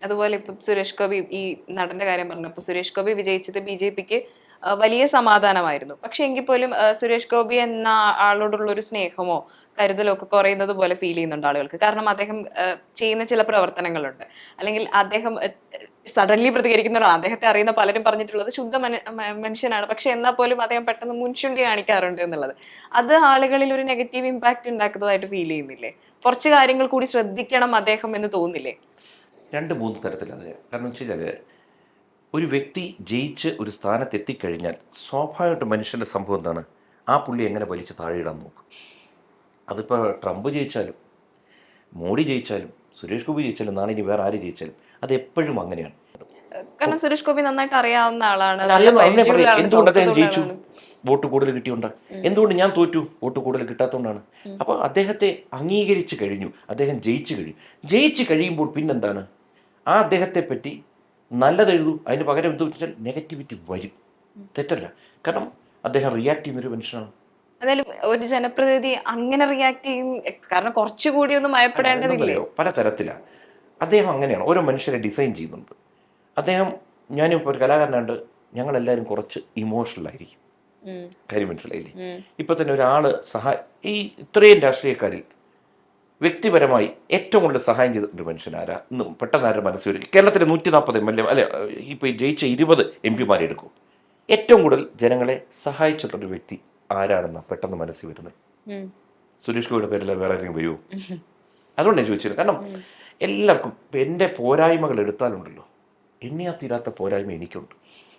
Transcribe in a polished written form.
അതുപോലെ ഇപ്പം സുരേഷ് ഗോപി ഈ നടന്റെ കാര്യം പറഞ്ഞപ്പോൾ സുരേഷ് ഗോപി വിജയിച്ചത് ബി.ജെ.പിക്ക് വലിയ സമാധാനമായിരുന്നു. പക്ഷെ എങ്കിൽ പോലും സുരേഷ് ഗോപി എന്ന ആളോടുള്ള ഒരു സ്നേഹമോ കരുതലോ ഒക്കെ കുറയുന്നത് പോലെ ഫീൽ ചെയ്യുന്നുണ്ട് ആളുകൾക്ക്. കാരണം അദ്ദേഹം ചെയ്യുന്ന ചില പ്രവർത്തനങ്ങളുണ്ട്. അല്ലെങ്കിൽ അദ്ദേഹം സഡൻലി പ്രതികരിക്കുന്നതാണ്. അദ്ദേഹത്തെ അറിയുന്ന പലരും പറഞ്ഞിട്ടുള്ളത് ശുദ്ധ മനുഷ്യനാണ്. പക്ഷെ എന്നാൽ പോലും അദ്ദേഹം പെട്ടെന്ന് മുൻചുണ്ടി കാണിക്കാറുണ്ട് എന്നുള്ളത്. അത് ആളുകളിൽ ഒരു നെഗറ്റീവ് ഇമ്പാക്ട് ഉണ്ടാക്കുന്നതായിട്ട് ഫീൽ ചെയ്യുന്നില്ലേ? കുറച്ച് കാര്യങ്ങൾ കൂടി ശ്രദ്ധിക്കണം അദ്ദേഹം എന്ന് തോന്നുന്നില്ലേ? രണ്ട് മൂന്ന് തരത്തിലാണ്. കാരണം വെച്ച് കഴിഞ്ഞാൽ ഒരു വ്യക്തി ജയിച്ച് ഒരു സ്ഥാനത്ത് എത്തിക്കഴിഞ്ഞാൽ സ്വാഭാവികമായിട്ട് മനുഷ്യൻ്റെ സംഭവം എന്താണ്, ആ പുള്ളി എങ്ങനെ വലിച്ച് താഴെയിടാൻ നോക്കും. അതിപ്പോൾ ട്രംപ് ജയിച്ചാലും മോഡി ജയിച്ചാലും സുരേഷ് ഗോപി ജയിച്ചാലും നാളെ ഇനി വേറെ ആര് ജയിച്ചാലും അത് എപ്പോഴും അങ്ങനെയാണ്. കാരണം സുരേഷ് ഗോപി നന്നായിട്ട് അറിയാവുന്ന ആളാണ്, അല്ല നല്ല അല്ലെന്ന് അതിനെ പരിചയമുള്ള പറയാം, ആളാണ്, എന്തുകൊണ്ട് അദ്ദേഹം സൗഹൃദമുള്ള ജയിച്ചു? ആളാണ്. വോട്ട് കൂടുതൽ കിട്ടിയോണ്ട്. എന്തുകൊണ്ട് ഞാൻ തോറ്റു? വോട്ട് കൂടുതൽ കിട്ടാത്തതുകൊണ്ടാണ്. അപ്പോൾ അദ്ദേഹത്തെ അംഗീകരിച്ച് കഴിഞ്ഞു, അദ്ദേഹം ജയിച്ചു കഴിഞ്ഞു. ജയിച്ചു കഴിയുമ്പോൾ പിന്നെന്താണ്, ആ അദ്ദേഹത്തെ പറ്റി നല്ലത് എഴുതൂ, അതിന് പകരം എന്ത് വെച്ചാൽ നെഗറ്റിവിറ്റി വരും. തെറ്റല്ല, കാരണം അദ്ദേഹം റിയാക്ട് ചെയ്യുന്നൊരു മനുഷ്യനാണ്. എന്നാലും ഒരു ജനപ്രതിനിധി അങ്ങനെ റിയാക്ട് ചെയ്യും? കാരണം കുറച്ചുകൂടി ഒന്ന് അല്ല, ഭയപ്പെടേണ്ടതില്ലേ? അതെന്താണെന്നറിയോ, പല തരത്തിലാണ്. അദ്ദേഹം അങ്ങനെയാണ്, ഓരോ മനുഷ്യരെ ഡിസൈൻ ചെയ്യുന്നുണ്ട്. അദ്ദേഹം, ഞാനിപ്പോൾ ഒരു കലാകാരനാണ്ട്, ഞങ്ങളെല്ലാവരും കുറച്ച് ഇമോഷണൽ ആയിരിക്കും. ഉം, കാര്യം മനസ്സിലായില്ലേ? ഉം, ഇപ്പം തന്നെ ഒരാൾ ഈ ഇത്രയും രാഷ്ട്രീയക്കാരിൽ വ്യക്തിപരമായി ഏറ്റവും കൂടുതൽ സഹായം ചെയ്ത ഒരു മനുഷ്യനാരാ ഇന്ന് പെട്ടെന്ന് ആരുടെ മനസ്സിൽ വരും? കേരളത്തിലെ 140 എം എൽ എ അല്ലെ, ഇപ്പോൾ ജയിച്ച 20 എം പിമാരെ എടുക്കും, ഏറ്റവും കൂടുതൽ ജനങ്ങളെ സഹായിച്ചിട്ടുള്ളൊരു വ്യക്തി ആരാണെന്നാണ് പെട്ടെന്ന് മനസ്സിൽ വരുന്നത്? ഉം, സുരേഷ് ഗോപിയുടെ പേരിൽ വേറെ ആരെങ്കിലും വരുമോ? അതുകൊണ്ട് ഞാൻ ചോദിച്ചത്. കാരണം ഉം. എല്ലാവർക്കും ഇപ്പം എൻ്റെ പോരായ്മകൾ എടുത്താലുണ്ടല്ലോ, എണ്ണിയാ തീരാത്ത പോരായ്മ എനിക്കുണ്ട്.